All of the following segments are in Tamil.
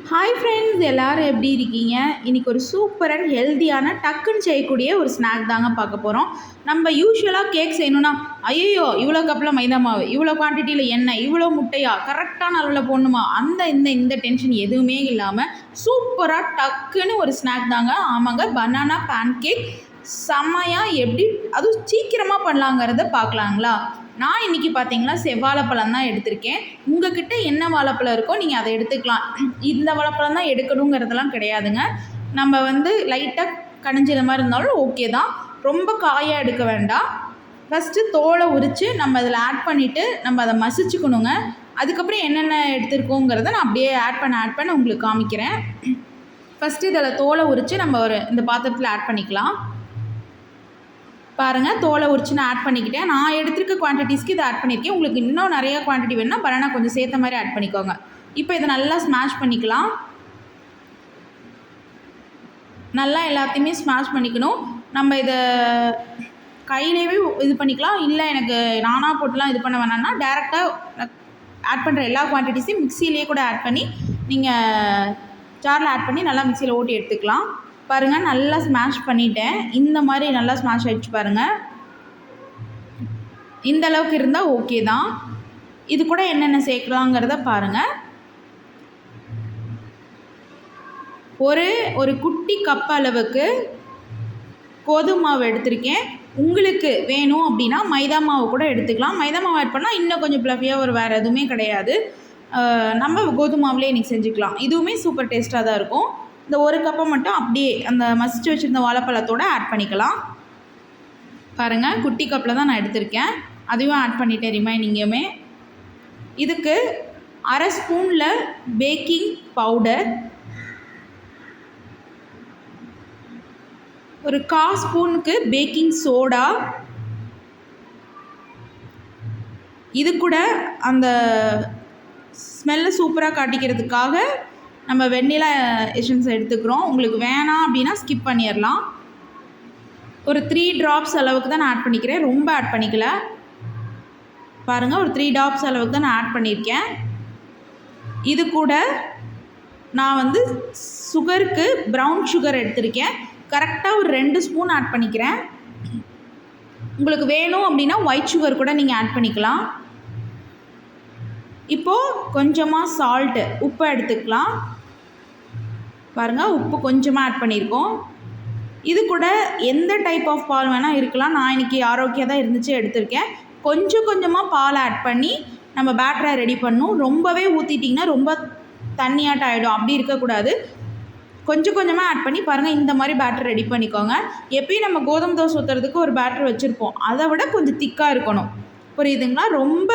ஹாய் ஃப்ரெண்ட்ஸ், எல்லோரும் எப்படி இருக்கீங்க? இன்றைக்கி ஒரு சூப்பர் அண்ட் ஹெல்த்தியான டக்குன்னு செய்யக்கூடிய ஒரு ஸ்நாக் தாங்க பார்க்க போகிறோம். நம்ம யூஸ்வலாக கேக் செய்யணுன்னா, ஐயோ இவ்வளோ கப்பில் மைதா மாவு, இவ்வளோ குவான்டிட்டியில் எண்ணெய், இவ்வளோ முட்டையா, கரெக்டான அளவில் போடணுமா, இந்த டென்ஷன் எதுவுமே இல்லாமல் சூப்பராக டக்குன்னு ஒரு ஸ்நாக் தாங்க. ஆமாங்க, பனானா பேன் கேக் செம்மையாக எப்படி அதுவும் சீக்கிரமாக பண்ணலாங்கிறத பார்க்கலாங்களா? நான் இன்றைக்கி பார்த்தீங்கன்னா செவ்வாழைப்பழம் தான் எடுத்திருக்கேன். உங்கள்கிட்ட என்ன வாழைப்பழம் இருக்கோ நீங்கள் அதை எடுத்துக்கலாம். இந்த வாழைப்பழம் தான் எடுக்கணுங்கிறதெல்லாம் கிடையாதுங்க. நம்ம லைட்டாக கனிஞ்சிற மாதிரி இருந்தாலும் ஓகே தான். ரொம்ப காயாக எடுக்க வேண்டாம். ஃபஸ்ட்டு தோலை உரித்து நம்ம அதில் ஆட் பண்ணிவிட்டு நம்ம அதை மசிச்சுக்கணுங்க. அதுக்கப்புறம் என்னென்ன எடுத்துருக்கோங்கிறத நான் அப்படியே ஆட் பண்ண உங்களுக்கு காமிக்கிறேன். ஃபஸ்ட்டு இதில் தோலை உரித்து நம்ம இந்த பாத்திரத்தில் ஆட் பண்ணிக்கலாம். பாருங்கள், தோலை உரிச்சு நான் ஆட் பண்ணிக்கிட்டேன். நான் எடுத்துருக்க குவான்டிட்டிஸ்க்கு இதை ஆட் பண்ணியிருக்கேன். உங்களுக்கு இன்னும் நிறைய குவான்டிட்டி வேணுன்னா பனானா கொஞ்சம் சேர்த்த மாதிரி ஆட் பண்ணிக்கோங்க. இப்போ இதை நல்லா ஸ்மாஷ் பண்ணிக்கலாம். நல்லா எல்லாத்தையுமே ஸ்மாஷ் பண்ணிக்கணும். நம்ம இதை கையிலேயே இது பண்ணிக்கலாம். இல்லை எனக்கு நானாக போட்டுலாம் இது பண்ண வேணாம்னா டேரெக்டாக ஆட் பண்ணுற எல்லா குவான்டிட்டிஸையும் மிக்சியிலேயே கூட ஆட் பண்ணி நீங்கள் ஜாரில் ஆட் பண்ணி நல்லா மிக்சியில் ஓட்டி எடுத்துக்கலாம். பாருங்கள், நல்லா ஸ்மாஷ் பண்ணிட்டேன். இந்த மாதிரி நல்லா ஸ்மாஷ் ஆகிடுச்சு பாருங்கள். இந்த அளவுக்கு இருந்தால் ஓகே தான். இது கூட என்னென்ன சேர்க்கலாங்கிறத பாருங்கள். ஒரு குட்டி கப் அளவுக்கு கோதுமை மாவு எடுத்திருக்கேன். உங்களுக்கு வேணும் அப்படின்னா மைதா மாவு கூட எடுத்துக்கலாம். மைதா மாவு ஆட் பண்ணால் இன்னும் கொஞ்சம் ப்ளஃபியாக வேறு எதுவுமே கிடையாது. நம்ம கோதுமை மாவுலேயே இன்றைக்கி செஞ்சுக்கலாம். இதுவுமே சூப்பர் டேஸ்ட்டாக தான் இருக்கும். இந்த ஒரு கப்பை மட்டும் அப்படியே அந்த மசிச்சு வச்சுருந்த வாழைப்பழத்தோடு ஆட் பண்ணிக்கலாம். பாருங்கள், குட்டி கப்பில் தான் நான் எடுத்திருக்கேன். அதையும் ஆட் பண்ணிட்டேன் ரிமைனிங்குமே. இதுக்கு அரை ஸ்பூனில் பேக்கிங் பவுடர், ஒரு 1/4 ஸ்பூனுக்கு பேக்கிங் சோடா, இது கூட அந்த ஸ்மெல்லை சூப்பராக காட்டிக்கிறதுக்காக நம்ம வெண்ணிலா எசன்ஸ் எடுத்துக்கிறோம். உங்களுக்கு வேணாம் அப்படின்னா ஸ்கிப் பண்ணிடலாம். ஒரு 3 ட்ராப்ஸ் அளவுக்கு தான் நான் ஆட் பண்ணிக்கிறேன். ரொம்ப ஆட் பண்ணிக்கல. பாருங்கள், ஒரு 3 ட்ராப்ஸ் அளவுக்கு தான் நான் ஆட் பண்ணியிருக்கேன். இது கூட நான் சுகருக்கு ப்ரௌன் சுகர் எடுத்திருக்கேன். கரெக்டாக ஒரு 2 ஸ்பூன் ஆட் பண்ணிக்கிறேன். உங்களுக்கு வேணும் அப்படின்னா ஒயிட் சுகர் கூட நீங்கள் ஆட் பண்ணிக்கலாம். இப்போது கொஞ்சமாக சால்ட்டு, உப்பு எடுத்துக்கலாம். பாருங்கள், உப்பு கொஞ்சமாக ஆட் பண்ணியிருக்கோம். இது கூட எந்த டைப் ஆஃப் பால் வேணால் இருக்கலாம். நான் இன்றைக்கி ஆரோக்கியம் தான் இருந்துச்சு எடுத்திருக்கேன். கொஞ்சமாக பால் ஆட் பண்ணி நம்ம பேட்டரை ரெடி பண்ணணும். ரொம்பவே ஊற்றிட்டிங்கன்னா ரொம்ப தண்ணியாட்டம் ஆகிடும். அப்படி இருக்கக்கூடாது. கொஞ்சமாக ஆட் பண்ணி பாருங்கள், இந்த மாதிரி பேட்டர் ரெடி பண்ணிக்கோங்க. எப்பயும் நம்ம கோதுமை தோசை ஊற்றுறதுக்கு ஒரு பேட்டர் வச்சுருப்போம். அதை விட கொஞ்சம் திக்காக இருக்கணும். புரியுதுங்களா? ரொம்ப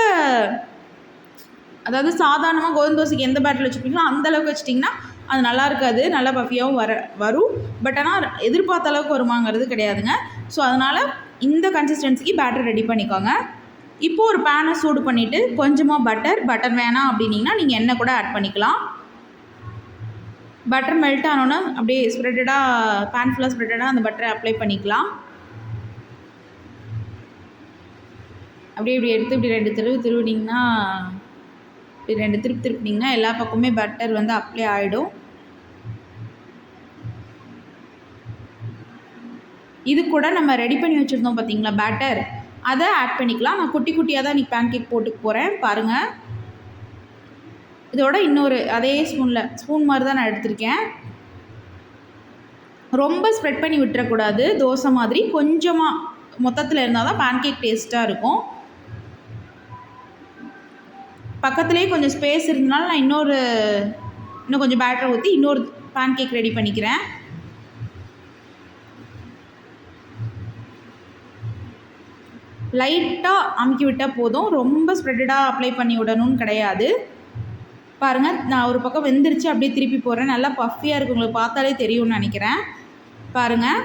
அதாவது சாதாரணமாக கோதுமை தோசைக்கு எந்த பேட்டர் வச்சுருப்பீங்களோ அந்தளவுக்கு வச்சிட்டிங்கன்னா அது நல்லா இருக்காது. நல்லா பஃபியாகவும் வரும். பட் ஆனால் எதிர்பார்த்த அளவுக்கு வருமாங்கிறது கிடையாதுங்க. ஸோ அதனால் இந்த கன்சிஸ்டன்சிக்கு பேட்டர் ரெடி பண்ணிக்கோங்க. இப்போது ஒரு பேனை சூடு பண்ணிவிட்டு கொஞ்சமாக பட்டர் வேணாம் அப்படின்னிங்கன்னா நீங்கள் எண்ணெய் கூட ஆட் பண்ணிக்கலாம். பட்டர் மெல்ட் ஆனோன்னா அப்படியே ஸ்ப்ரெட்டடாக பேன் ஃபுல்லாக ஸ்ப்ரெட்டடாக அந்த பட்டரை அப்ளை பண்ணிக்கலாம். அப்படியே இப்படி எடுத்து இப்படி 2 திருவினிங்கன்னா இப்படி 2 திருப்பினிங்கன்னா எல்லா பக்கமே பட்டர் அப்ளை ஆகிடும். இது கூட நம்ம ரெடி பண்ணி வச்சுருந்தோம் பார்த்தீங்களா பேட்டர், அதை ஆட் பண்ணிக்கலாம். நான் குட்டி குட்டியாக தான் இன்றைக்கி பேன் கேக் போட்டுக்க போகிறேன். பாருங்கள், இதோட இன்னொரு அதே ஸ்பூன் மாதிரி தான் நான் எடுத்திருக்கேன். ரொம்ப ஸ்ப்ரெட் பண்ணி விட்டுறக்கூடாது. தோசை மாதிரி கொஞ்சமாக மொத்தத்தில் இருந்தால் தான் பேன் கேக் டேஸ்ட்டாக இருக்கும். பக்கத்துலேயே கொஞ்சம் ஸ்பேஸ் இருந்தனால நான் இன்னும் கொஞ்சம் பேட்டர் ஊற்றி இன்னொரு பேன் கேக் ரெடி பண்ணிக்கிறேன். லைட்டாக அமுக்கி விட்டால் போதும். ரொம்ப ஸ்ப்ரெட்டடாக அப்ளை பண்ணி விடணும்னு கிடையாது. பாருங்கள், நான் ஒரு பக்கம் வெந்துருச்சு, அப்படியே திருப்பி போடுறேன். நல்லா பஃபியாக இருக்குது, உங்களுக்கு பார்த்தாலே தெரியும்னு நினைக்கிறேன். பாருங்கள்,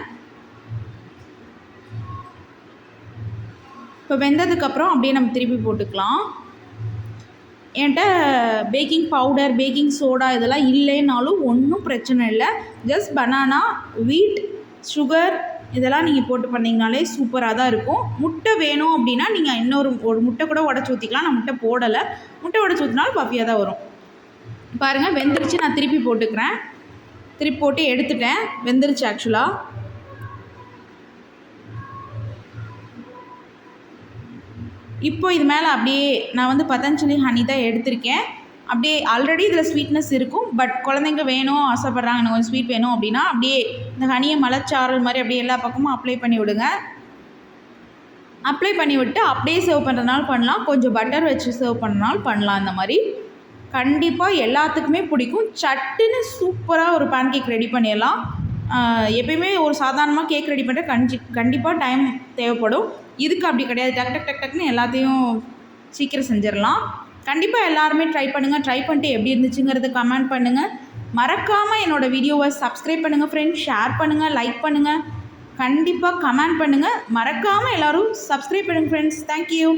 இப்போ வெந்ததுக்கப்புறம் அப்படியே நம்ம திருப்பி போட்டுக்கலாம். என்கிட்ட பேக்கிங் பவுடர், பேக்கிங் சோடா இதெல்லாம் இல்லைனாலும் ஒன்றும் பிரச்சனை இல்லை. ஜஸ்ட் பனானா, வீட், சுகர் இதெல்லாம் நீங்கள் போட்டு பண்ணிங்கனாலே சூப்பராக தான் இருக்கும். முட்டை வேணும் அப்படின்னா நீங்கள் ஒரு முட்டை கூட உடச்சி ஊற்றிக்கலாம். நான் முட்டை போடலை. முட்டை உடச்சி ஊற்றினாலும் பஃபியாக தான் வரும். பாருங்கள் வெந்துருச்சு. நான் திருப்பி போட்டுக்கிறேன். திருப்பி போட்டு எடுத்துட்டேன். வெந்துருச்சு ஆக்சுவலாக. இப்போ இது மேலே அப்படியே நான் வந்து பதஞ்சலி ஹனி தான் எடுத்திருக்கேன். அப்படியே ஆல்ரெடி இதில் ஸ்வீட்னஸ் இருக்கும். பட் குழந்தைங்க வேணும் ஆசைப்பட்றாங்க, எனக்கு கொஞ்சம் ஸ்வீட் வேணும் அப்படின்னா அப்படியே இந்த ஹனியை மலைச்சாரல் மாதிரி அப்படியே எல்லா பக்கமும் அப்ளை பண்ணி விடுங்க. அப்ளை பண்ணி விட்டு அப்படியே சர்வ் பண்ணுறதுனால பண்ணலாம், கொஞ்சம் பட்டர் வச்சு சர்வ் பண்ணுறனால பண்ணலாம். இந்த மாதிரி கண்டிப்பாக எல்லாத்துக்குமே பிடிக்கும். சட்டுன்னு சூப்பராக ஒரு பேன் கேக் ரெடி பண்ணிடலாம். எப்பயுமே ஒரு சாதாரணமாக கேக் ரெடி பண்ணுற கண்டிப்பாக டைம் தேவைப்படும். இதுக்கு அப்படி கிடையாது. டக் டக் டக் டக்னு எல்லாத்தையும் சீக்கிரம் செஞ்சிடலாம். கண்டிப்பாக எல்லாருமே ட்ரை பண்ணுங்கள். ட்ரை பண்ணிட்டு எப்படி இருந்துச்சுங்கிறத கமெண்ட் பண்ணுங்கள். மறக்காமல் என்னோடய வீடியோவை சப்ஸ்கிரைப் பண்ணுங்கள் ஃப்ரெண்ட்ஸ். ஷேர் பண்ணுங்கள், லைக் பண்ணுங்கள், கண்டிப்பாக கமெண்ட் பண்ணுங்கள். மறக்காமல் எல்லோரும் சப்ஸ்கிரைப் பண்ணுங்கள் ஃப்ரெண்ட்ஸ். தேங்க்யூ.